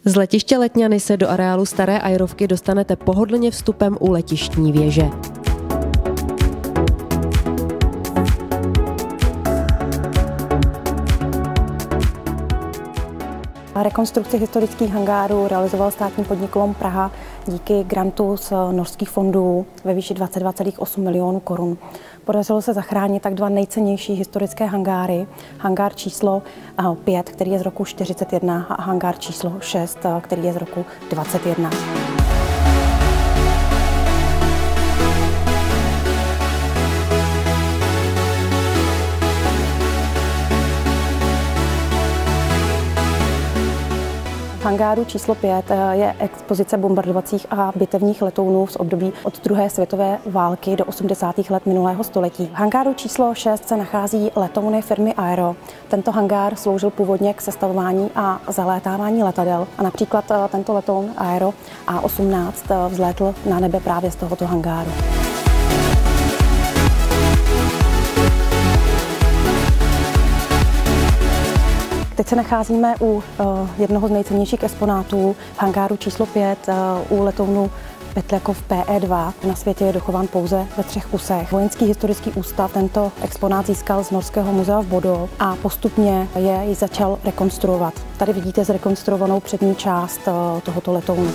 Z letiště Letňany se do areálu staré aerovky dostanete pohodlně vstupem u letištní věže. Rekonstrukci historických hangárů realizoval státní podnik LOM Praha díky grantu z norských fondů ve výši 22,8 milionů korun. Podařilo se zachránit tak dva nejcennější historické hangáry. Hangár číslo 5, který je z roku 1941, a hangár číslo 6, který je z roku 1921. V hangáru číslo 5 je expozice bombardovacích a bitevních letounů z období od druhé světové války do 80. let minulého století. V hangáru číslo 6 se nachází letouny firmy Aero. Tento hangár sloužil původně k sestavování a zalétávání letadel a například tento letoun Aero A-18 vzlétl na nebe právě z tohoto hangáru. Teď se nacházíme u jednoho z nejcennějších exponátů v hangáru číslo 5 u letounu Petljakov PE-2. Na světě je dochován pouze ve 3 kusech. Vojenský historický ústav tento exponát získal z Norského muzea v Bodø a postupně jej začal rekonstruovat. Tady vidíte zrekonstruovanou přední část tohoto letounu.